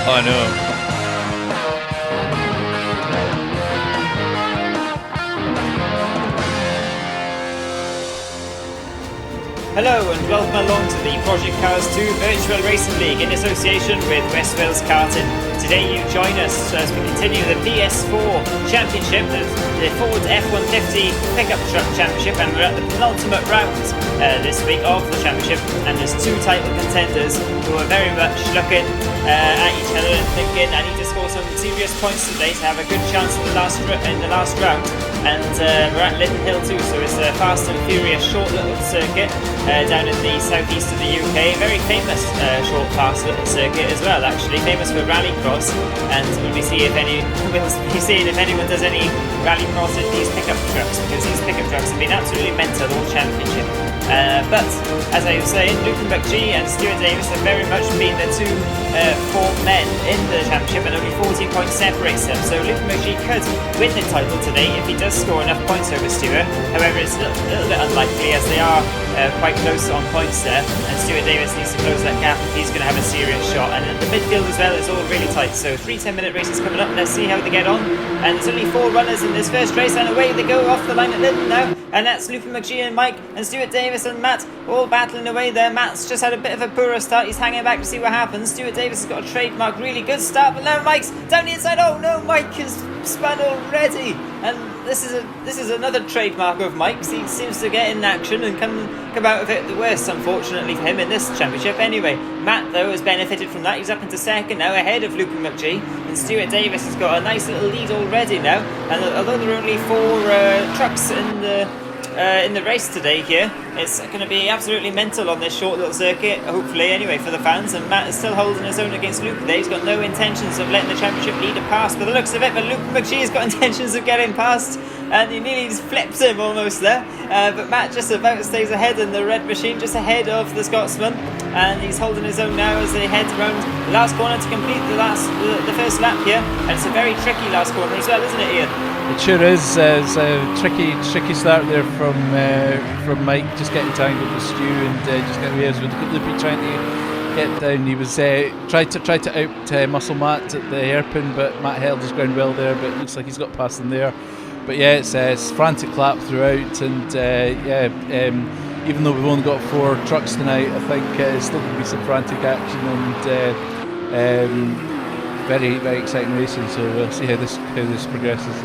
I know. Hello and welcome along to the Project Cars 2 Virtual Racing League in association with West Wales Karting. Today you join us as we continue the PS4 Championship, the Ford F-150 Pickup Truck Championship, and we're at the penultimate round this week of the championship, and there's two title contenders who are very much looking at each other and thinking, I need to score some serious points today to have a good chance in the last round. And we're at Lydden Hill too, so it's a fast and furious short little circuit down in the southeast of the UK. Very famous short fast little circuit as well, actually famous for rallycross. And we'll be seeing if anyone does any rallycross in these pickup trucks, because these pickup trucks have been absolutely mental all championship. But as I was saying, Lucan McGee and Stuart Davis have very much been the two form men in the championship, and only 14 points separates them. So Lucan McGee could win the title today if he does score enough points over Stuart. However, it's a little bit unlikely as they are quite close on points there, and Stuart Davis needs to close that gap if he's going to have a serious shot. And the midfield as well is all really tight. So 3 10-minute races coming up. Let's see how they get on. And there's only 4 runners in this first race, and away they go off the line at Lydden now. And that's Lucan McGee and Mike and Stuart Davis and Matt all battling away there. Matt's just had a bit of a poorer start. He's hanging back to see what happens. Stuart Davis has got a trademark really good start, but now Mike's down the inside. Oh no, Mike is spun already, and this is another trademark of Mike's. He seems to get in action and come out of it the worst, unfortunately for him, in this championship anyway. Matt though has benefited from that. He's up into second now, ahead of Lucan McGee, and Stuart Davis has got a nice little lead already now. And although there are only 4 trucks in the race today here, it's going to be absolutely mental on this short little circuit, hopefully anyway, for the fans. And Matt is still holding his own against Luke there. He's got no intentions of letting the championship leader pass by the looks of it, but Luke McGee has got intentions of getting past, and he nearly just flips him almost there. But Matt just about stays ahead in the red machine, just ahead of the Scotsman, and he's holding his own now as they head around the last corner to complete the first lap here. And it's a very tricky last corner as well, isn't it, Ian? It sure is. It's a tricky start there from Mike, just getting tangled with Stu and just getting away. With Loopy trying to get down. He was tried to out muscle Matt at the hairpin, but Matt held his ground well there. But it looks like he's got past him there. But yeah, it's frantic lap throughout, and even though we've only got 4 trucks tonight, I think it's still going to be some frantic action and very, very exciting racing. So we'll see how this progresses.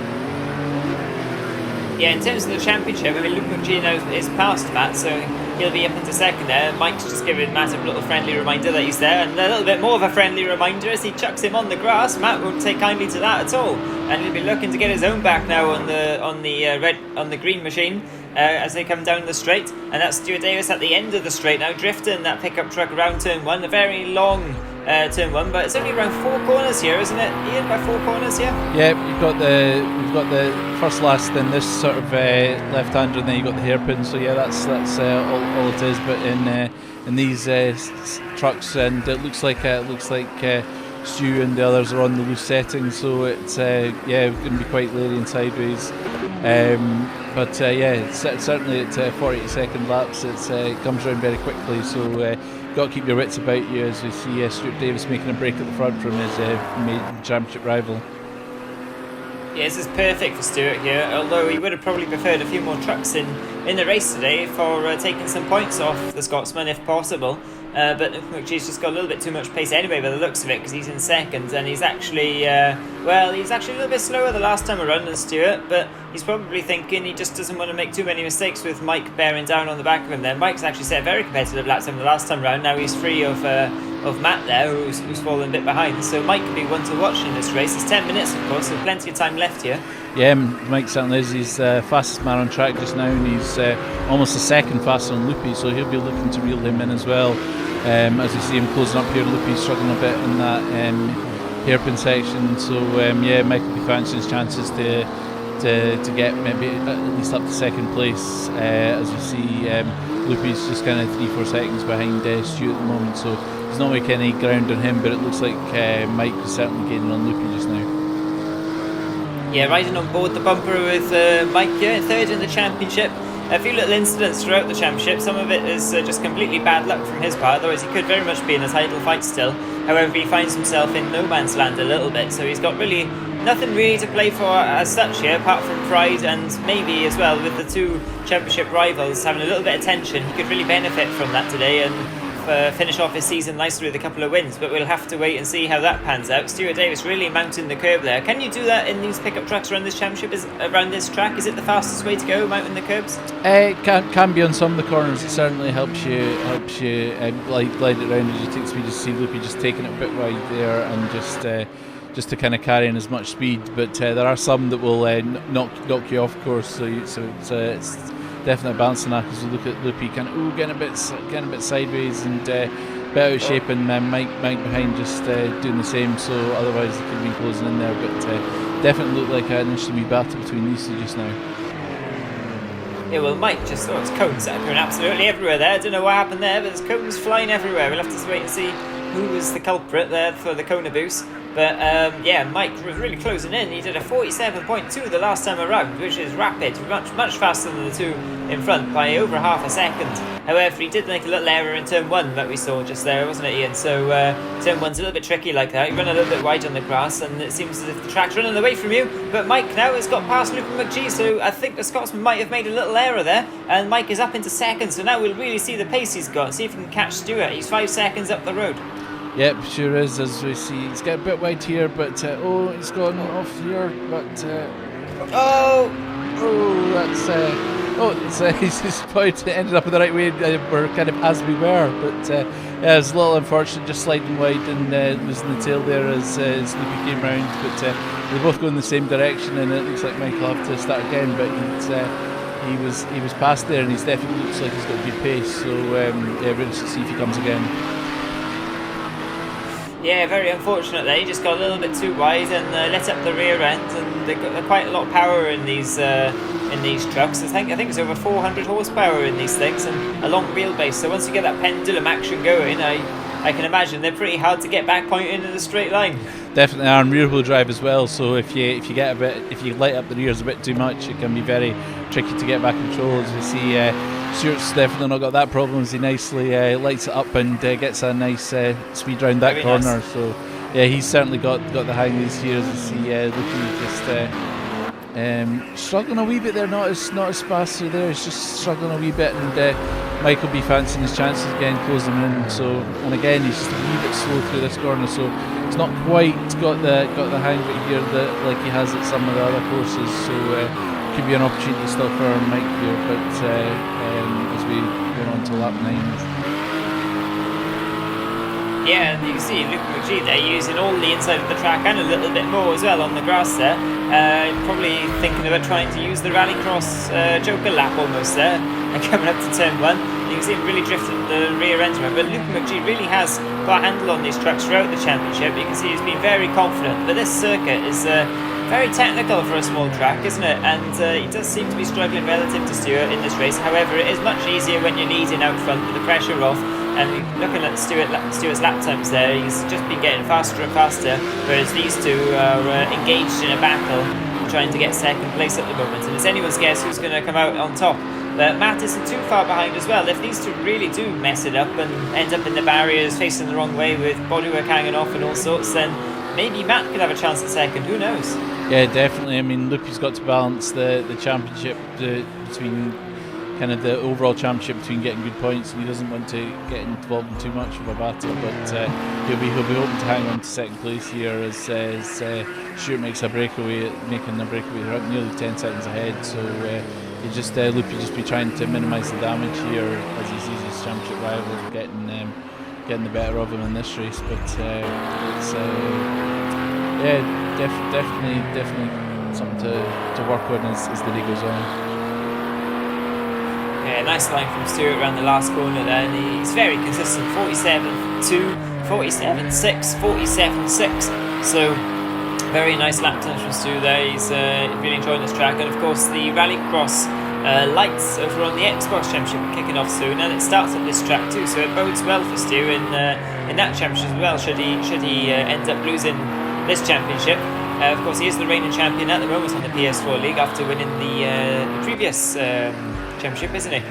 Yeah, in terms of the championship, I mean, Luke McGee now is past Matt, so he'll be up into second there. Mike's just giving Matt a little friendly reminder that he's there, and a little bit more of a friendly reminder as he chucks him on the grass. Matt won't take kindly to that at all, and he'll be looking to get his own back now on the green machine as they come down the straight. And that's Stuart Davis at the end of the straight now, drifting that pickup truck around turn 1, a very long turn 1, but it's only around 4 corners here, isn't it, Ian? By 4 corners here. Yeah, we've got the first, last, then this sort of left-hander, and then you got the hairpin. So yeah, that's all it is. But in these trucks, and it looks like Stu and the others are on the loose settings, so it's going to be quite leery and sideways. But certainly at 42-second laps, it comes around very quickly. So got to keep your wits about you as we see Stuart Davis making a break at the front from his maiden championship rival. Yeah, this is perfect for Stuart here, although he would have probably preferred a few more trucks in the race today for taking some points off the Scotsman if possible. But McGee's just got a little bit too much pace anyway by the looks of it, because he's in second, and he's actually a little bit slower the last time around than Stuart, but he's probably thinking he just doesn't want to make too many mistakes with Mike bearing down on the back of him there. Mike's actually set a very competitive lap time the last time round. Now he's free of Matt there, who's fallen a bit behind, so Mike could be one to watch in this race. It's 10 minutes of course, so plenty of time left here. Yeah, Mike certainly is. He's the fastest man on track just now, and he's almost a second faster on Loopy, so he'll be looking to reel him in as well. As you see him closing up here, Loopy's struggling a bit in that hairpin section, so Mike will be fancying his chances to get maybe at least up to second place. As you see, Loopy's just kind of 3-4 seconds behind Stu at the moment, so he's not making any ground on him, but it looks like Mike is certainly gaining on Loopy just now. Yeah, riding on board the bumper with Mike here, third in the championship. a few little incidents throughout the championship. Some of it is just completely bad luck from his part, otherwise he could very much be in a title fight still. However, he finds himself in no man's land a little bit, so he's got really nothing really to play for as such here, apart from pride, and maybe as well with the two championship rivals having a little bit of tension, he could really benefit from that today and finish off his season nicely with a couple of wins. But we'll have to wait and see how that pans out. Stuart Davis really mounting the curb there. Can you do that in these pickup trucks around this championship? Around this track, is it the fastest way to go, mounting the curbs? It can be on some of the corners. It certainly helps you glide it around as you take speed. You see Loopy just taking it a bit wide there and just to kind of carry in as much speed. But there are some that will knock you off course. So it's definitely balancing that, because we look at Loopy kind of getting a bit sideways and bit out of shape, and Mike behind just doing the same. So otherwise they could be closing in there. But definitely look like an interesting wee battle between these two just now. Yeah, well, Mike it's cones that are going absolutely everywhere there. I don't know what happened there, but there's cones flying everywhere. We'll have to wait and see who was the culprit there for the cone abuse. But Mike was really closing in. He did a 47.2 the last time around, which is rapid, much faster than the two in front by over half a second. However, he did make a little error in turn 1 that we saw just there, wasn't it, Ian? So turn 1's a little bit tricky like that. You run a little bit wide on the grass, and it seems as if the track's running away from you. But Mike now has got past Luke McGee, so I think the Scotsman might have made a little error there. And Mike is up into second, so now we'll really see the pace he's got. See if he can catch Stuart. He's 5 seconds up the road. Yep, sure is, as we see. He's got a bit wide here, but he's gone off here. But he's probably ended up in the right way. We're kind of as we were, but it's a little unfortunate, just sliding wide and losing the tail there as Loopy came round. But they're both going the same direction, and it looks like Mike will have to start again. But he was past there, and he definitely looks like he's got good pace. So we're going to see if he comes again. Yeah, very unfortunate there. He just got a little bit too wide and let up the rear end, and they've got quite a lot of power in these trucks. I think it's over 400 horsepower in these things and a long wheelbase. So once you get that pendulum action going, I can imagine they're pretty hard to get back pointing in a straight line. Definitely are, and rear wheel drive as well. So if you light up the rears a bit too much, it can be very tricky to get back control. As we see, Stuart's definitely not got that problem, as he nicely lights it up and gets a nice speed round that corner. Nice. So yeah, he's certainly got the hang of these here. As we see Looking just struggling a wee bit there, not as fast through there. He's just struggling a wee bit, and Mike will be fancying his chances again, closing in. So, and again, he's just a wee bit slow through this corner, so he's not quite got the hang of it here like he has at some of the other courses. So could be an opportunity still for Mike here, but as we go on to lap 9. Yeah, and you can see Luke McGee there using all the inside of the track and a little bit more as well on the grass there. Probably thinking about trying to use the rallycross Joker lap almost there, and coming up to turn 1. You can see him really drifting the rear end around, but Luke McGee really has got a handle on these trucks throughout the championship. You can see he's been very confident, but this circuit is very technical for a small track, isn't it? And he does seem to be struggling relative to Stuart in this race. However, it is much easier when you're leading out front with the pressure off. And looking at Stuart's lap times there, he's just been getting faster and faster, whereas these two are engaged in a battle trying to get second place at the moment. And it's anyone's guess who's going to come out on top. But Matt isn't too far behind as well. If these two really do mess it up and end up in the barriers facing the wrong way with bodywork hanging off and all sorts, then maybe Matt could have a chance at second. Who knows? Yeah, definitely. I mean, Loopy's got to balance the championship between kind of the overall championship between getting good points, and he doesn't want to get involved in too much of a battle. But he'll be hoping to hang on to second place here as Stuart makes making a breakaway. They're up nearly 10 seconds ahead. So Loopy just be trying to minimise the damage here as he sees his championship rival getting the better of him in this race. But it's definitely something to work on as the day goes on. Yeah, nice line from Stuart around the last corner there, and he's very consistent. 47.2, 47.6, 47.6. So very nice lap times from Stu there. He's really enjoying this track, and of course the Rallycross lights over on the Xbox Championship are kicking off soon, and it starts at this track too. So it bodes well for Stu in that championship as well. Should he end up losing this championship? Of course, he is the reigning champion at the moment on the PS4 League after winning the previous Championship, isn't he?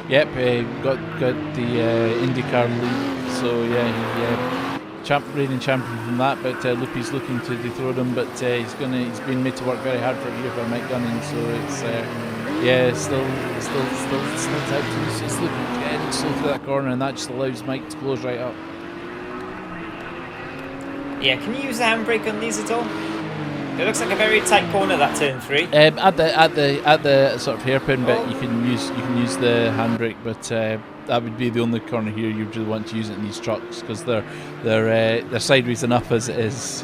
Yep, got the IndyCar lead, so yeah, he reigning champion from that. But Loopy's looking to dethrone him, but he's been made to work very hard for a year by Mike Gunning, so it's still tight to use. It's looking to get in slow through that corner, and that just allows Mike to close right up. Yeah, can you use the handbrake on these at all? It looks like a very tight corner, that turn 3. At the sort of hairpin bit, you can use the handbrake, but that would be the only corner here you really want to use it in these trucks, because they're sideways enough as it is.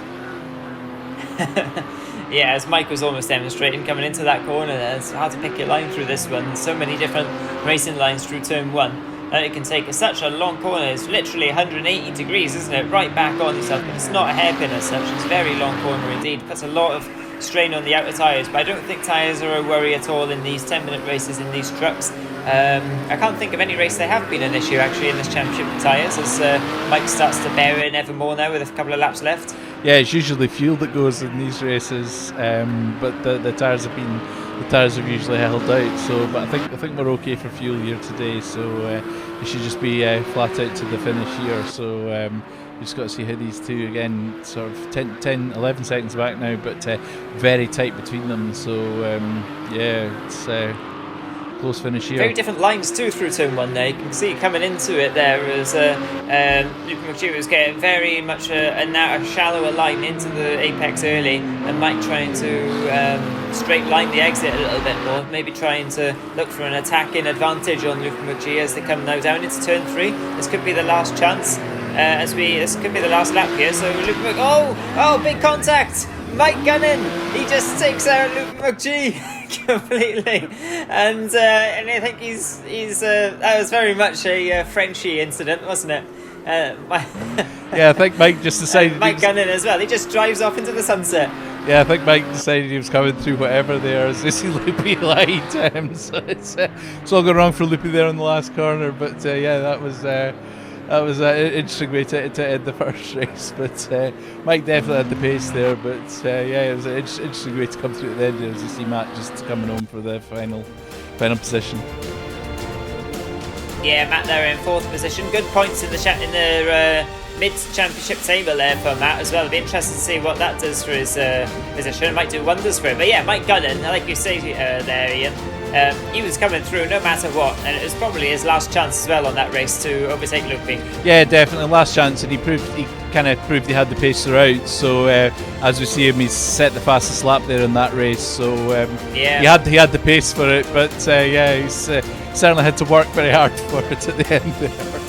Yeah, as Mike was almost demonstrating coming into that corner, it's hard to pick your line through this one. There's so many different racing lines through turn 1. And it can take such a long corner. It's literally 180 degrees, isn't it? Right back on yourself, but it's not a hairpin as such. It's a very long corner indeed. Puts a lot of strain on the outer tyres, but I don't think tyres are a worry at all in these 10-minute races in these trucks. I can't think of any race they have been an issue actually in this championship with tyres, as Mike starts to bear in ever more now with a couple of laps left. Yeah, it's usually fuel that goes in these races, but the tyres have usually held out. So, but I think we're okay for fuel here today. So we should just be flat out to the finish here. So we just got to see how these two again, sort of 10, 11 seconds back now, but very tight between them. So yeah, it's close finish here. Very different lines too through turn 1 there. You can see coming into it there as Luke McGee was getting very much a shallower line into the apex early, and Mike trying to straight line the exit a little bit more, maybe trying to look for an attacking advantage on Luke McGee as they come now down into turn 3. This could be the last chance. This could be the last lap here. So Luke oh, big contact! Mike Gunning, he just takes out Luke McGee completely, and I think he's that was very much a Frenchy incident, wasn't it? Yeah, I think Mike just decided. Mike Gunning as well. He just drives off into the sunset. Yeah, I think Mike decided he was coming through whatever there as this Loopy lied. So it's all gone wrong for Loopy there in the last corner. But yeah, that was an interesting way to end the first race. But Mike definitely had the pace there. But yeah, it was an interesting way to come through at the end there as you see Matt just coming home for the final position. Yeah, Matt there in 4th position. Good points in the mid-championship table there for Matt as well. It'll be interesting to see what that does for his position. It might do wonders for him. But yeah, Mike Gunning, like you say there, Ian, he was coming through no matter what, and it was probably his last chance as well on that race to overtake Loopy. Yeah, definitely last chance, and he kind of proved he had the pace throughout. So as we see him, he's set the fastest lap there in that race. So yeah, he had the pace for it, but yeah, he's certainly had to work very hard for it at the end there.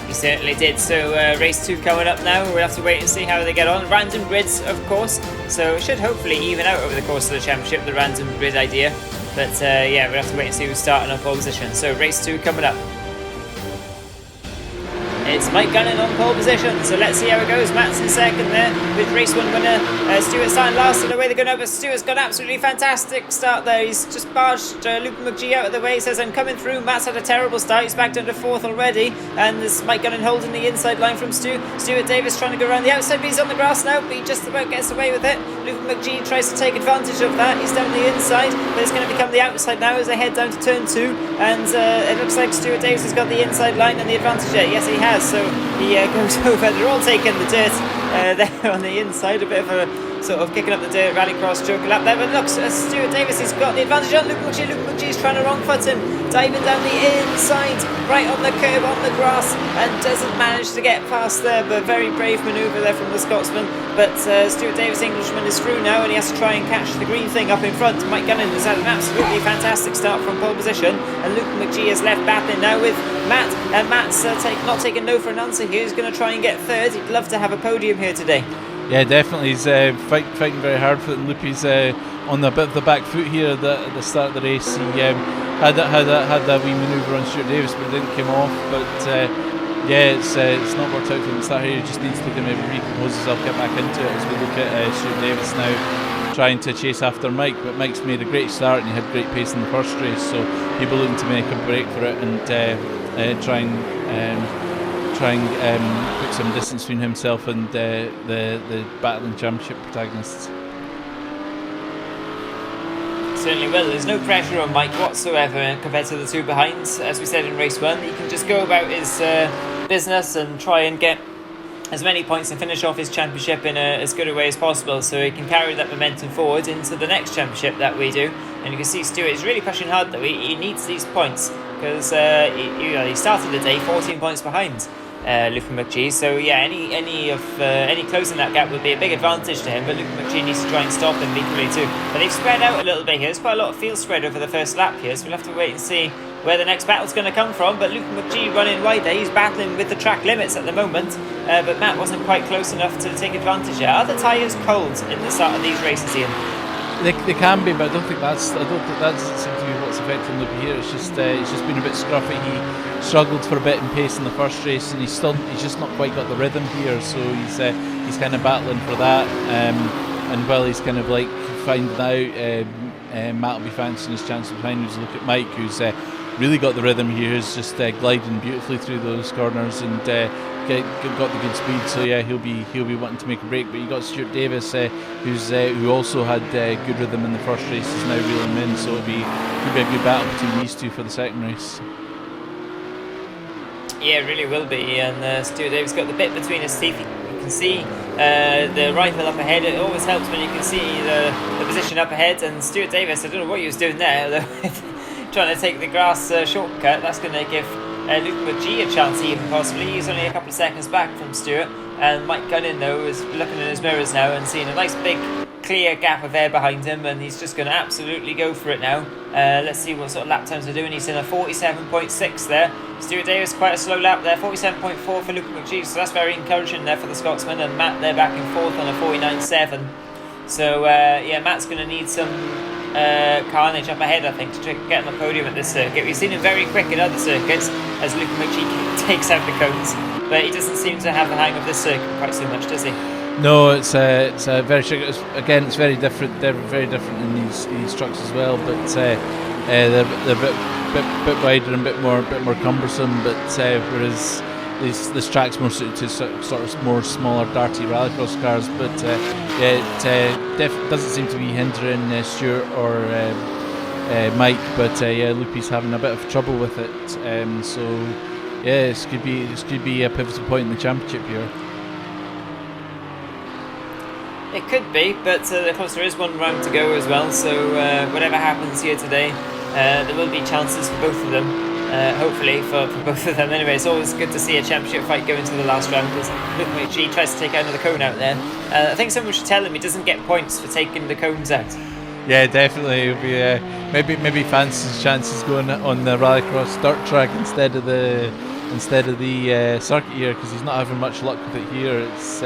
He certainly did. So race 2 coming up now. We'll have to wait and see how they get on. Random grids, of course, so it should hopefully even out over the course of the championship, the random grid idea. But yeah, we'll have to wait and see who's starting on pole position. So race 2 coming up. It's Mike Gunning on pole position, so let's see how it goes. Matt's in second there with race 1 winner Stuart starting last, and away they're going over. Stuart's got an absolutely fantastic start there. He's just barged Luke McGee out of the way. He says, I'm coming through. Matt's had a terrible start. He's back down to 4th already, and there's Mike Gunning holding the inside line from Stuart Davis trying to go around the outside, but he's on the grass now, but he just about gets away with it. Luke McGee tries to take advantage of that. He's down the inside, but it's going to become the outside now as they head down to turn 2, and it looks like Stuart Davis has got the inside line and the advantage there. Yes, he has. So he goes over. They're all taking the dirt there on the inside. A bit of a sort of kicking up the dirt, rallycross joke lap there. But look, Stuart Davis has got the advantage on Luke McGee. Luke McGee's trying to wrong foot him, diving down the inside, right on the curb on the grass, and doesn't manage to get past there. But very brave manoeuvre there from the Scotsman. But Stuart Davis, Englishman, is through now, and he has to try and catch the green thing up in front. Mike Gunning has had an absolutely fantastic start from pole position, and Luke McGee is left battling now with Matt, and Matt's not taking no for an answer here. He's going to try and get 3rd. He'd love to have a podium here today. Yeah, definitely. He's fighting very hard for it. And Loopy's on a bit of the back foot here at the start of the race. He had that wee manoeuvre on Stuart Davis, but it didn't come off. But yeah, it's not worked out for him at the start here. He just needs to maybe recompose himself, get back into it as we look at Stuart Davis now trying to chase after Mike. But Mike's made a great start and he had great pace in the first race, so people looking to make a break for it and try and put some distance between himself and the battling championship protagonists. Certainly will. There's no pressure on Mike whatsoever compared to the two behind. As we said in race 1, he can just go about his business and try and get as many points and finish off his championship in as good a way as possible, so he can carry that momentum forward into the next championship that we do. And you can see Stuart is really pushing hard though. He needs these points because he started the day 14 points behind Luke McGee. So yeah, any closing that gap would be a big advantage to him. But Luke McGee needs to try and stop him equally too. But they've spread out a little bit here. There's quite a lot of field spread over the first lap here, so we'll have to wait and see where the next battle's going to come from. But Luke McGee running wide there. He's battling with the track limits at the moment. But Matt wasn't quite close enough to take advantage there. Are the tyres cold in the start of these races, Ian? They can be, but I don't think that seems to be what's affecting Loopy here. It's just been a bit scruffy. He struggled for a bit in pace in the first race, and he's just not quite got the rhythm here. So he's kind of battling for that. And while he's kind of like finding out, Matt will be fancying his chances behind. Who's look at Mike, who's really got the rhythm here. He's just gliding beautifully through those corners and got the good speed. So yeah, he'll be wanting to make a break. But you got Stuart Davis, who also had good rhythm in the first race, is now reeling in. So could be a good battle between these two for the second race. Yeah, it really will be. And Stuart Davis got the bit between his teeth. You can see the rifle up ahead. It always helps when you can see the position up ahead. And Stuart Davis, I don't know what he was doing there, trying to take the grass shortcut. That's going to give Luke McGee a chance even, possibly. He's only a couple of seconds back from Stuart. And Mike Gunning, though, is looking in his mirrors now and seeing a nice big clear gap of air behind him, and he's just going to absolutely go for it now. Let's see what sort of lap times they're doing. He's in a 47.6 there. Stuart Davis, quite a slow lap there, 47.4 for Luke McGee, so that's very encouraging there for the Scotsman. And Matt there back in fourth on a 49.7. So yeah, Matt's going to need some carnage up ahead, I think, to get on the podium at this circuit. We've seen him very quick in other circuits as Luke McGee takes out the cones, but he doesn't seem to have the hang of this circuit quite so much, does he? No, it's very again. It's very different. They're very different in these trucks as well. But they're a bit wider and a bit more cumbersome. But whereas this track's more suited to sort of more smaller, darty rallycross cars. But yeah, it doesn't seem to be hindering Stuart or Mike. But yeah, Loopy's having a bit of trouble with it. So yeah, this could be a pivotal point in the championship here. It could be, but of course there is one round to go as well, so whatever happens here today, there will be chances for both of them, hopefully for both of them. Anyway, it's always good to see a championship fight go into the last round, because Luke McGee tries to take out another cone out there. I think someone should tell him he doesn't get points for taking the cones out. Yeah, definitely. It'll be maybe fancies his chances going on the rallycross dirt track instead of the circuit here, because he's not having much luck with it here. It's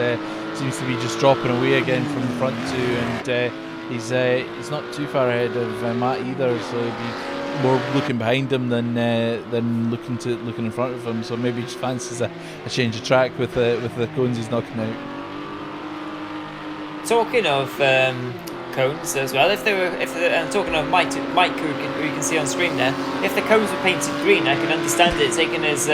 seems to be just dropping away again from the front two, and he's not too far ahead of Matt either, so he'd be more looking behind him than looking in front of him. So maybe he just fancies a change of track with the cones he's knocking out. Talking of cones as well, and talking of Mike who you can see on screen there, if the cones were painted green, I can understand it taking his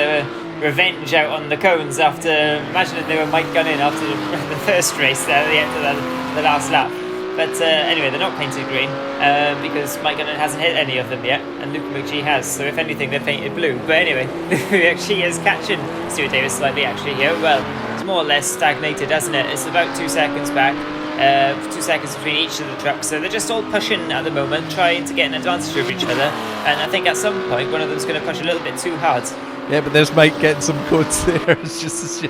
revenge out on the cones after, imagining they were Mike Gunning after the first race there at the end of the last lap. But anyway, they're not painted green because Mike Gunning hasn't hit any of them yet, and Luke McGee has, so if anything they're painted blue. But anyway, she is catching Stuart Davis slightly actually here. Well, it's more or less stagnated, hasn't it? It's about 2 seconds back. 2 seconds between each of the trucks, so they're just all pushing at the moment, trying to get an advantage over each other, and I think at some point one of them's going to push a little bit too hard. Yeah, but there's Mike getting some codes there. It's just as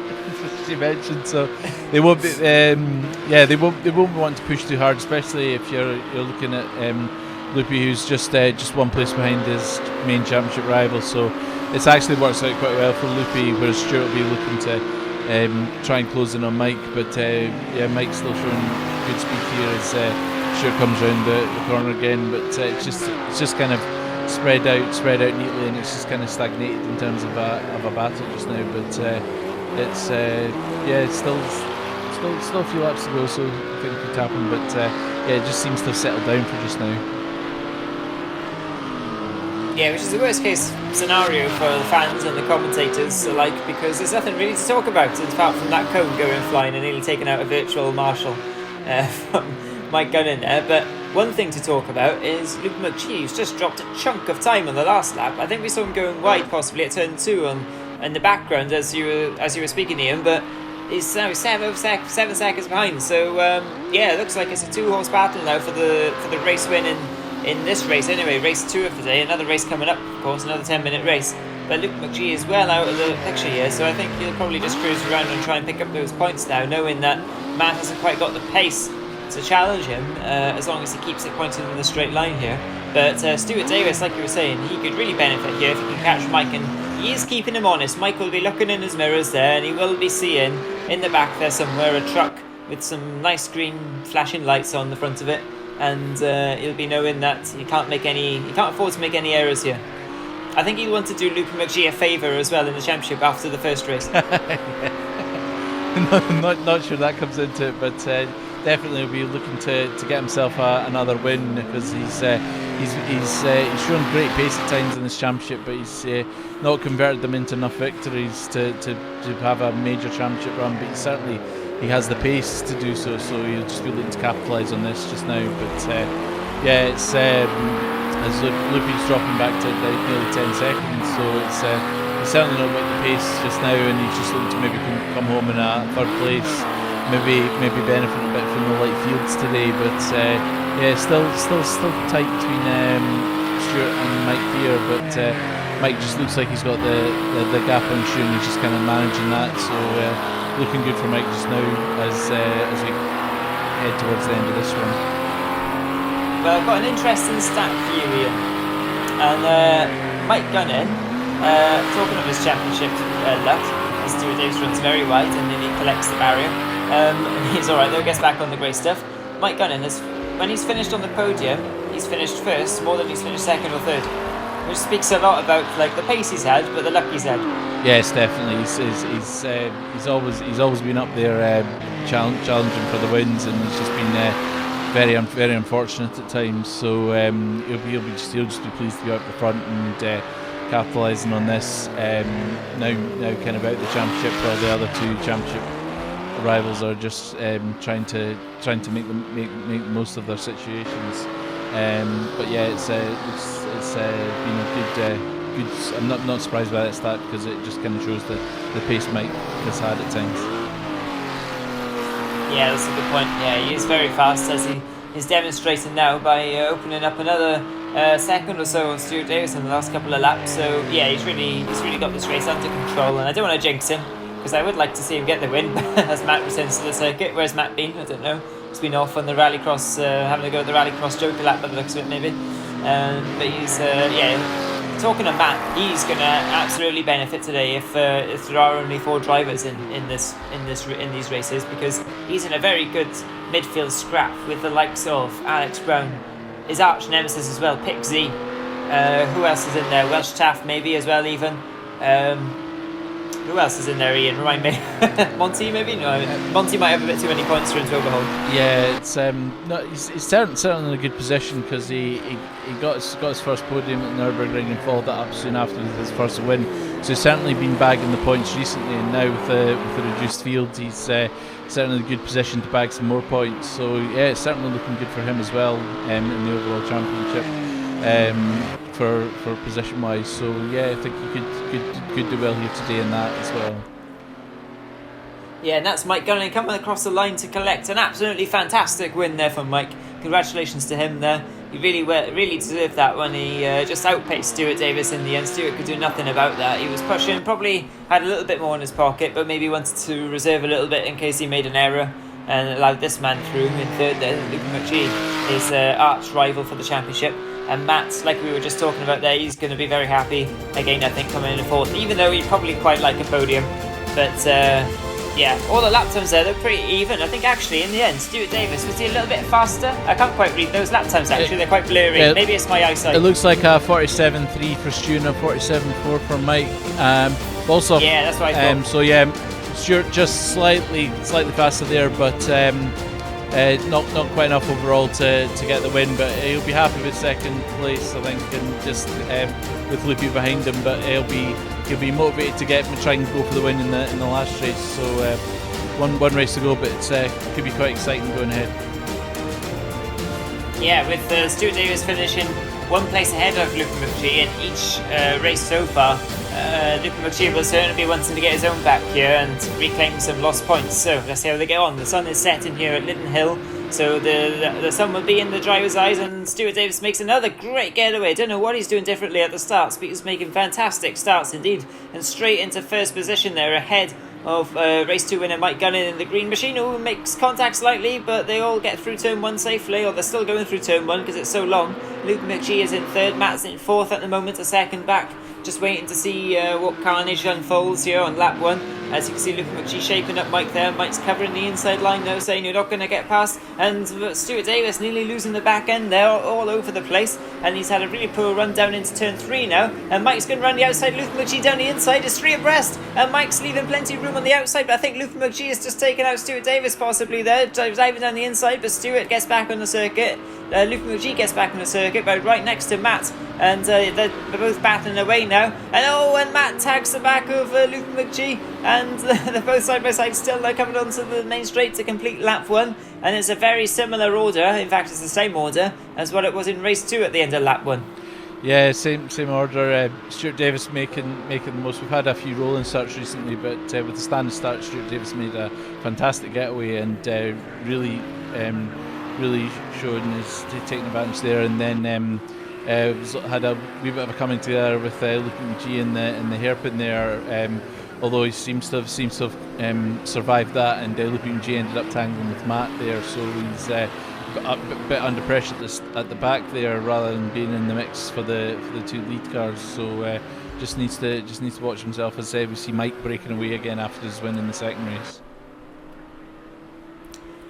you mentioned, so they won't be. They won't want to push too hard, especially if you're looking at Loopy, who's just one place behind his main championship rival. So it actually works out quite well for Loopy, whereas Stuart will be looking to try and close in on Mike. But yeah, Mike's still showing good speed here as Stuart comes round the corner again. But it's just kind of spread out neatly, and it's just kind of stagnated in terms of a battle just now. But it's still a few laps to go, so I think it could happen. But yeah, it just seems to have settled down for just now. Yeah, which is the worst case scenario for the fans and the commentators alike, because there's nothing really to talk about apart from that cone going flying and nearly taking out a virtual marshal from Mike Gunning there. But One thing to talk about is Luke McGee's just dropped a chunk of time on the last lap. I think we saw him going wide possibly at turn 2 in the background as you were speaking, Ian, but he's now 7 seconds behind. So yeah, it looks like it's a 2-horse battle now for the race win in this race anyway, race 2 of the day. Another race coming up, of course, another 10-minute race. But Luke McGee is well out of the picture here, so I think he'll probably just cruise around and try and pick up those points now, knowing that Matt hasn't quite got the pace to challenge him, as long as he keeps it pointed in the straight line here. But Stuart Davis, like you were saying, he could really benefit here if he can catch Mike, and he is keeping him honest. Mike will be looking in his mirrors there, and he will be seeing in the back there somewhere a truck with some nice green flashing lights on the front of it, and he'll be knowing that he can't afford to make any errors here. I think he'll want to do Luke McGee a favour as well in the championship after the first race. not sure that comes into it, but definitely will be looking to get himself another win, because he's shown great pace at times in this championship, but he's not converted them into enough victories to have a major championship run. But he has the pace to do so he'll just be looking to capitalise on this just now. But yeah, it's as Loopy's dropping back to nearly 10 seconds, so it's he's certainly not got the pace just now, and he's just looking to maybe come home in a third place, maybe benefit a bit from the light fields today. But yeah, still tight between Stuart and Mike here, but Mike just looks like he's got the gap on Stuart, and he's just kind of managing that. So looking good for Mike just now as we head towards the end of this one. Well, I've got an interesting stat for you, Ian. And Mike Gunnin, talking of his championship luck, as Stuart Davis runs very wide and then he collects the barrier. He's alright though, gets back on the grey stuff. Mike Gunnin, when he's finished on the podium, he's finished first more than he's finished second or third, which speaks a lot about like the pace he's had, but the luck he's had. Yes, definitely. He's always been up there challenging for the wins, and he's just been very unfortunate at times. So he'll just be pleased to be out the front and capitalising on this. Now kind of out the championship, while the other two championship rivals are just trying to make the most of their situations. But yeah, it's been a good. I'm not surprised by that stat, because it just kind of shows the pace Mike has had at times. Yeah, that's a good point. Yeah, he is very fast, as he is demonstrating now by opening up another second or so on Stuart Davis in the last couple of laps. So yeah, he's really got this race under control, and I don't want to jinx him, because I would like to see him get the win as Matt returns to the circuit. Where's Matt been? I don't know. He's been off on the rallycross, having a go at the rallycross Joker lap by the looks of it, maybe. But he's talking to Matt, he's going to absolutely benefit today if there are only 4 drivers in these races, because he's in a very good midfield scrap with the likes of Alex Brown, his arch nemesis as well, Pick Z. Who else is in there? Welsh Taff maybe as well, even. Who else is in there, Ian? Remind me. Monty, maybe? No, Monty might have a bit too many points for him to overhaul. Yeah, it's he's certainly in a good position, because he got his first podium at Nürburgring and followed that up soon after with his first win. So he's certainly been bagging the points recently, and now with the reduced field, he's certainly in a good position to bag some more points. So yeah, it's certainly looking good for him as well in the overall championship. For position wise, so yeah, I think he could do well here today in that as well. Yeah, and that's Mike Gunning coming across the line to collect an absolutely fantastic win there from Mike. Congratulations to him there. He really deserved that when he just outpaced Stuart Davis in the end. Stuart could do nothing about that. He was pushing, probably had a little bit more in his pocket, but maybe wanted to reserve a little bit in case he made an error, and allowed this man through in third there, Luke McGee, his arch rival for the championship. And Matt, like we were just talking about there, he's going to be very happy again, I think, coming in fourth, even though he'd probably quite like a podium. But yeah, all the lap times there, they're pretty even. I think actually in the end, Stuart Davis, was he a little bit faster? I can't quite read those lap times actually, they're quite blurry. Maybe it's my eyesight. It looks like a 47.3 for Stu and a 47.4 for Mike. Also, yeah, that's what I thought. So yeah, Stuart just slightly faster there, but not quite enough overall to get the win. But he'll be happy with second place, I think, and just with Loopy behind him. But he'll be motivated to try and go for the win in the last race. So one race to go, but it could be quite exciting going ahead. Yeah, with Stuart Davis finishing one place ahead of Luke McGee in each race so far, Luke McGee will certainly be wanting to get his own back here and reclaim some lost points. So let's see how they get on. The sun is setting here at Lydden Hill, so the sun will be in the driver's eyes, and Stuart Davis makes another great getaway. Don't know what he's doing differently at the starts, but he's making fantastic starts indeed, and straight into first position there ahead of race 2 winner Mike Gunning in the green machine, who makes contact slightly, but they all get through turn 1 safely, or they're still going through turn 1 because it's so long. Luke McGee is in third, Matt's in fourth at the moment, a second back. Just waiting to see what carnage unfolds here on lap 1. As you can see, Luke McGee shaping up Mike there. Mike's covering the inside line now, saying you're not going to get past. And Stuart Davis nearly losing the back end there, all over the place. And he's had a really poor run down into turn 3 now. And Mike's going to run the outside. Luke McGee down the inside. It's 3 abreast. And Mike's leaving plenty of room on the outside. But I think Luke McGee has just taken out Stuart Davis possibly there. Diving down the inside. But Stuart gets back on the circuit. Luke McGee gets back on the circuit, but right next to Matt. And they're both battling away now. And Matt tags the back of Luke McGee. And they're both side by side still. They're coming onto the main straight to complete lap 1. And it's a very similar order. In fact, it's the same order as what it was in race 2 at the end of lap 1. Yeah, same order. Stuart Davis making the most. We've had a few rolling starts recently, but with the standing start, Stuart Davis made a fantastic getaway and really showing his taking advantage there. And then had a wee bit of a coming together with Luke McGee in the hairpin there. Although he seems to have survived that, and Luke McGee ended up tangling with Matt there, so he's a bit under pressure at the back there, rather than being in the mix for the 2 lead cars. So just needs to watch himself, as we see Mike breaking away again after his win in the second race.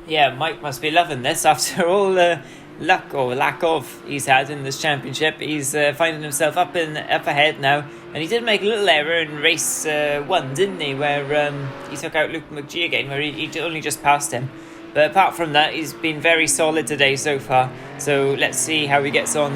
Yeah, Mike must be loving this after all the luck or lack of he's had in this championship. He's finding himself up ahead now, and he did make a little error in race 1, didn't he, where he took out Luke McGee again, where he only just passed him. But apart from that, he's been very solid today so far. So let's see how he gets on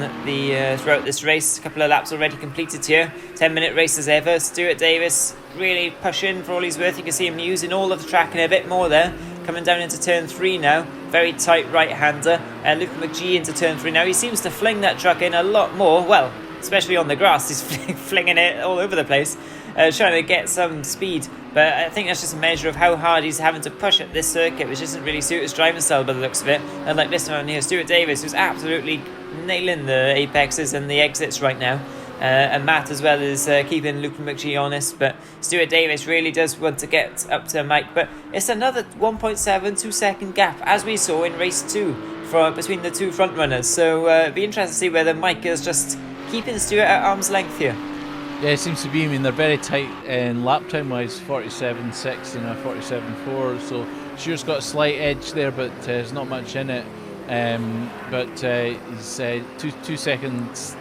throughout this race. A couple of laps already completed here. 10-minute race as ever. Stuart Davis really pushing for all he's worth. You can see him using all of the track and a bit more there. Coming down into turn 3 now. Very tight right-hander. And Luke McGee into turn 3 now. He seems to fling that truck in a lot more. Well, especially on the grass. He's flinging it all over the place. Trying to get some speed. But I think that's just a measure of how hard he's having to push at this circuit, which doesn't really suit his driving style by the looks of it. And like this one here, Stuart Davis, who's absolutely nailing the apexes and the exits right now. And Matt as well is keeping Luke McGee honest, but Stuart Davis really does want to get up to Mike. But it's another 1.72 second gap, as we saw in race 2 between the 2 front runners. So it'd be interesting to see whether Mike is just keeping Stuart at arm's length here. Yeah, it seems to be. I mean, they're very tight in lap time wise, 47.6 and a 47.4. So Stuart's got a slight edge there, but there's not much in it. But he's 2 seconds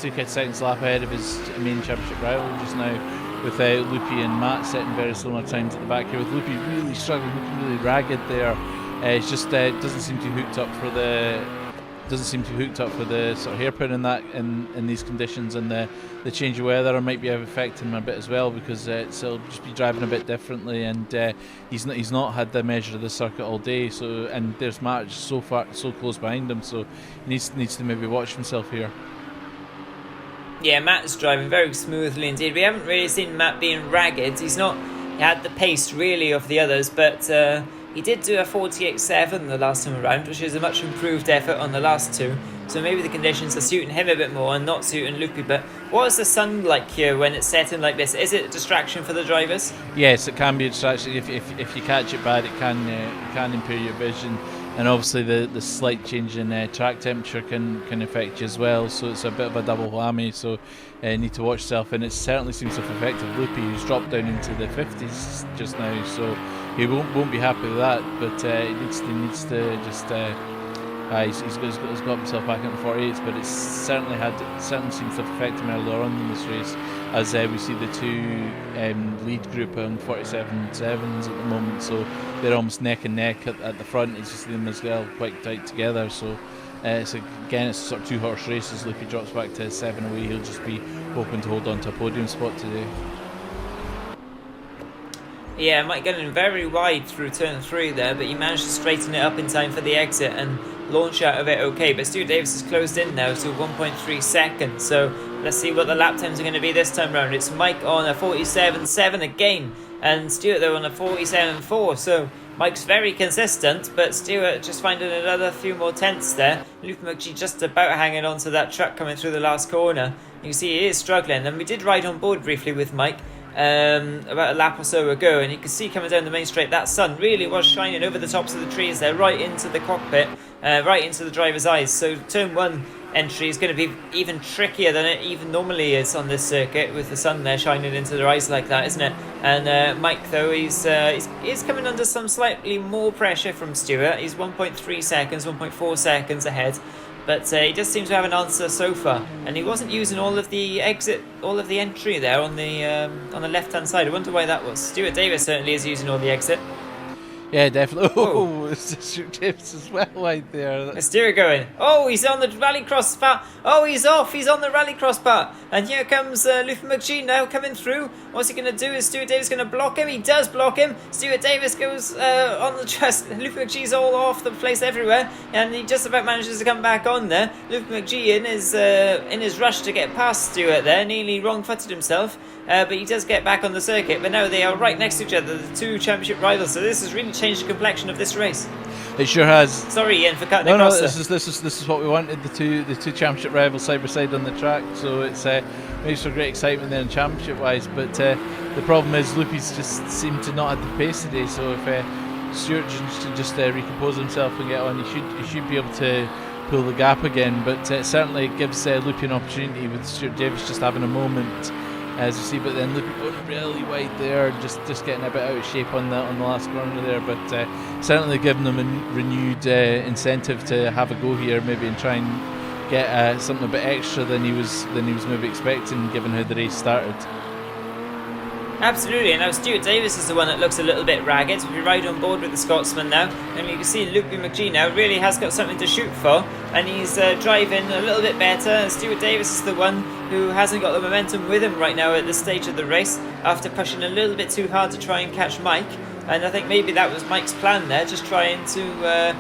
lap ahead of his main championship rival just now, with Loopy and Matt setting very similar times at the back here, with Loopy really struggling, looking really ragged there. He's just doesn't seem to be hooked up for the sort of hairpin in these conditions, and the change of weather might be affecting him a bit as well, because he'll just be driving a bit differently, and he's not had the measure of the circuit all day. So, and there's Matt so close behind him, so he needs to maybe watch himself here. Yeah, Matt's driving very smoothly indeed. We haven't really seen Matt being ragged. He had the pace really of the others, but he did do a 48.7 the last time around, which is a much improved effort on the last 2. So maybe the conditions are suiting him a bit more and not suiting Loopy. But what is the sun like here when it's setting like this? Is it a distraction for the drivers? Yes, it can be a distraction. If you catch it bad, it can impair your vision. And obviously the slight change in track temperature can affect you as well. So it's a bit of a double whammy. So you need to watch yourself. And it certainly seems to have affected Loopy, who's dropped down into the 50s just now. So he won't be happy with that. But he needs to just he's got himself back in the 48s. But it certainly seems to have affected him earlier on in this race, as we see the 2 lead group on 47.7s at the moment, so they're almost neck and neck at the front. It's just them as well, quite tight together. So it's sort of 2-horse races. If he drops back to 7 away, he'll just be hoping to hold on to a podium spot today. Yeah, Mike Gunning very wide through turn 3 there, but he managed to straighten it up in time for the exit, and launch out of it okay. But Stuart Davis has closed in now to 1.3 seconds. So let's see what the lap times are going to be this time round. It's Mike on a 47.7 again, and Stuart though on a 47.4. So Mike's very consistent, but Stuart just finding another few more tenths there. Luke McGee just about hanging on to that truck coming through the last corner. You can see he is struggling, and we did ride on board briefly with Mike about a lap or so ago, and you can see coming down the main straight that sun really was shining over the tops of the trees there, right into the cockpit, right into the driver's eyes. So turn 1 entry is going to be even trickier than it even normally is on this circuit, with the sun there shining into their eyes like that, isn't it? And Mike though, he's coming under some slightly more pressure from Stuart. He's 1.3 seconds, 1.4 seconds ahead. But he does seem to have an answer so far, and he wasn't using all of the entry there on the left-hand side. I wonder why that was. Stuart Davis certainly is using all the exit. Yeah, definitely. Oh, it's Stuart Davis as well right there. Let's Stuart going. Oh, he's on the rallycross part. Oh, he's off. He's on the rallycross part. And here comes Luke McGee now coming through. What's he going to do? Is Stuart Davis going to block him? He does block him. Stuart Davis goes on the chest. Luke McGee's all off the place everywhere, and he just about manages to come back on there. Luke McGee in his rush to get past Stuart there, nearly wrong-footed himself. But he does get back on the circuit. But now they are right next to each other, the two championship rivals. So this has really changed the complexion of this race. It sure has. Sorry, Ian, for cutting across. This is what we wanted. The two championship rivals side by side on the track. So it's makes for great excitement there in championship wise. But the problem is Loopy's just seemed to not have the pace today. So if Stuart just recompose himself and get on, he should be able to pull the gap again. But it certainly gives Loopy an opportunity with Stuart Davis just having a moment, as you see, but then Loopy going really wide there, just getting a bit out of shape on the last corner there, but certainly giving them a renewed incentive to have a go here, maybe, and try and get something a bit extra than he was maybe expecting, given how the race started. Absolutely, and now Stuart Davis is the one that looks a little bit ragged. We ride on board with the Scotsman now, and you can see Luke McGee now really has got something to shoot for, and he's driving a little bit better. And Stuart Davis is the one who hasn't got the momentum with him right now at this stage of the race, after pushing a little bit too hard to try and catch Mike. And I think maybe that was Mike's plan there, just trying to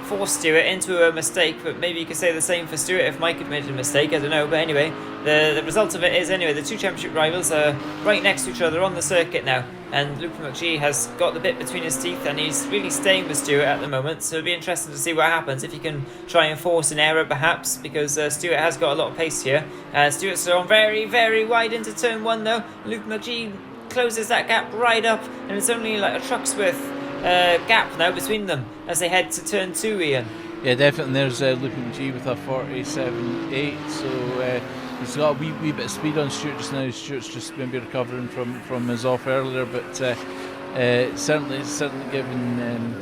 force Stuart into a mistake. But maybe you could say the same for Stuart if Mike had made a mistake, I don't know. But anyway, the result of it is, anyway, the two championship rivals are right next to each other on the circuit now, and Luke McGee has got the bit between his teeth, and he's really staying with Stuart at the moment. So it'll be interesting to see what happens, if he can try and force an error perhaps, because Stuart has got a lot of pace here. Stuart's on very, very wide into turn 1 though. Luke McGee closes that gap right up, and it's only like a truck's worth gap now between them as they head to turn 2, Ian. Yeah, definitely. There's Luke McGee with a 47.8, so he's got a wee bit of speed on Stuart just now. Stuart's just maybe recovering from his off earlier, but certainly giving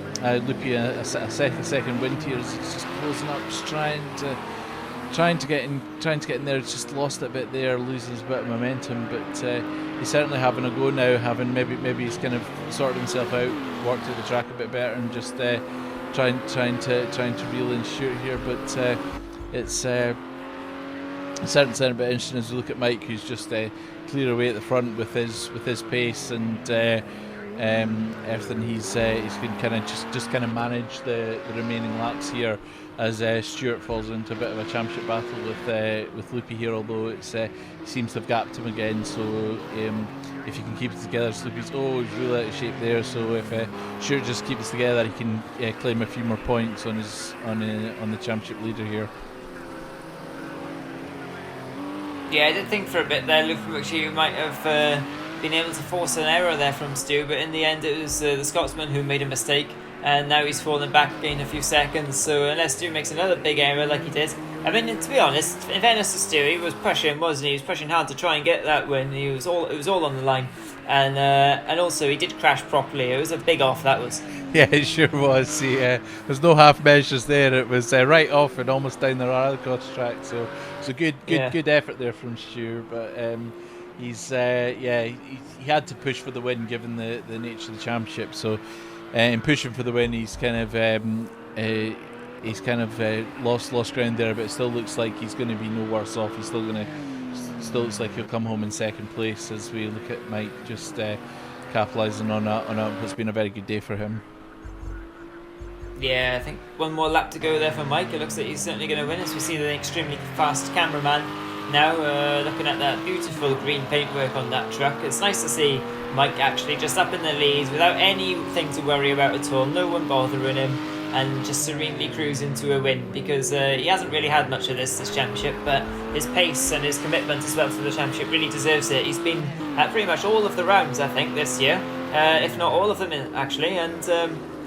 Loopy a second wind here as he's just closing up, just trying to get in there. It's just lost a bit there, losing his bit of momentum, but he's certainly having a go now. Maybe he's kind of sorted himself out, worked through the track a bit better, and just trying to reel in Stuart here. But it's certainly a bit interesting as we look at Mike, who's just clear away at the front with his pace and everything. He's can kind of manage the remaining laps here as Stuart falls into a bit of a championship battle with Loopy here, although he seems to have gapped him again. So if he can keep it together, Loopy's he's really out of shape there. So if Stuart just keeps it together, he can claim a few more points on the championship leader here. Yeah, I did think for a bit there Luke McGee might have been able to force an error there from Stu, but in the end it was the Scotsman who made a mistake, and now he's fallen back again a few seconds. So unless Stu makes another big error like he did, I mean, to be honest, in fairness to Stu, he was pushing, wasn't he? He was pushing hard to try and get that win. It was all on the line, and also he did crash properly. It was a big off, that was. Yeah, it sure was. There's no half measures there. It was right off and almost down the rallycross track. So it's a good effort there from Stu. But he had to push for the win given the nature of the championship. So in pushing for the win, he's kind of lost ground there. But it still looks like he's going to be no worse off. Still looks like he'll come home in second place as we look at Mike just capitalising on what's been a very good day for him. Yeah, I think one more lap to go there for Mike. It looks like he's certainly going to win, as we see the extremely fast cameraman now looking at that beautiful green paintwork on that truck. It's nice to see Mike actually just up in the lead without anything to worry about at all, no one bothering him, and just serenely cruising to a win, because he hasn't really had much of this championship, but his pace and his commitment as well for the championship really deserves it. He's been at pretty much all of the rounds, I think, this year, if not all of them actually, and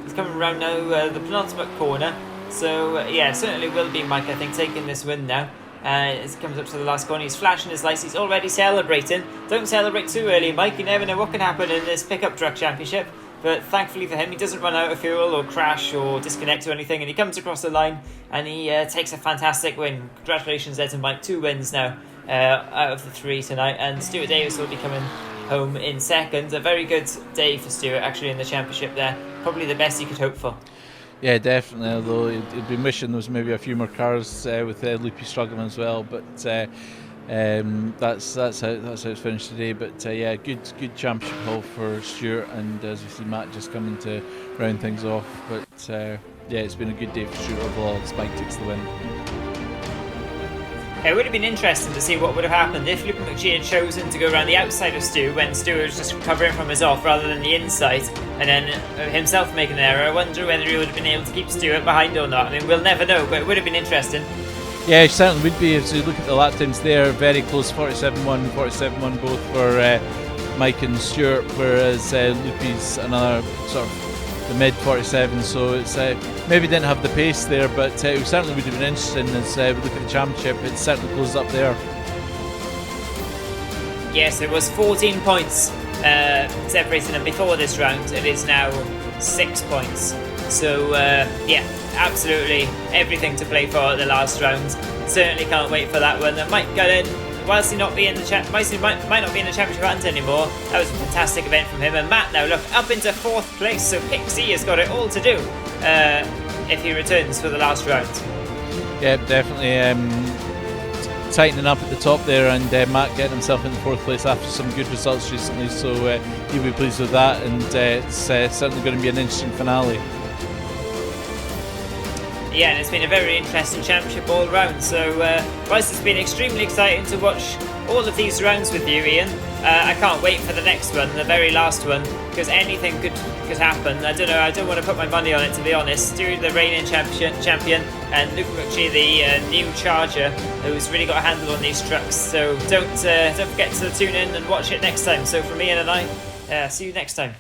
he's coming around now the penultimate corner, so yeah, certainly will be Mike, I think, taking this win now. As he comes up to the last corner, he's flashing his lights, he's already celebrating. Don't celebrate too early, Mike, you never know what can happen in this pickup truck championship. But thankfully for him, he doesn't run out of fuel or crash or disconnect or anything, and he comes across the line and he takes a fantastic win. Congratulations there to Mike, 2 wins now out of the 3 tonight, and Stuart Davis will be coming home in second. A very good day for Stuart actually in the championship there, probably the best he could hope for. Yeah, definitely, although he'd been wishing there was maybe a few more cars with Loopy struggling as well, but that's how it's finished today. But yeah, good championship haul for Stuart, and as we see Matt just coming to round things off. But yeah, it's been a good day for Stuart overall, as Mike takes the win. It would have been interesting to see what would have happened if Luke McGee had chosen to go around the outside of Stu when Stu was just recovering from his off rather than the inside, and then himself making an error. I wonder whether he would have been able to keep Stuart behind or not. I mean, we'll never know, but it would have been interesting. Yeah, it certainly would be. If you look at the lap times there, very close, 47.1, 47.1 both for Mike and Stuart, whereas Loopy's another sort of the mid 47, so it's maybe didn't have the pace there, but it certainly would have been interesting as we look at the championship. It certainly closed up there. Yes, it was 14 points separating them before this round. It is now 6 points. So yeah, absolutely everything to play for at the last round. Certainly can't wait for that one. And Mike Gunn, whilst he might not be in the championship hunt anymore, that was a fantastic event from him. And Matt now look up into 4th place, so Pixie has got it all to do if he returns for the last round. Yeah, definitely tightening up at the top there, and Matt getting himself into 4th place after some good results recently, so he'll be pleased with that, and it's certainly going to be an interesting finale. Yeah, and it's been a very interesting championship all round. So whilst it's been extremely exciting to watch all of these rounds with you, Ian, I can't wait for the next one, the very last one, because anything could happen. I don't know, I don't want to put my money on it, to be honest. Stu, the reigning champion, and Luke McGee, the new Charger, who's really got a handle on these trucks. So don't forget to tune in and watch it next time. So from Ian and I, see you next time.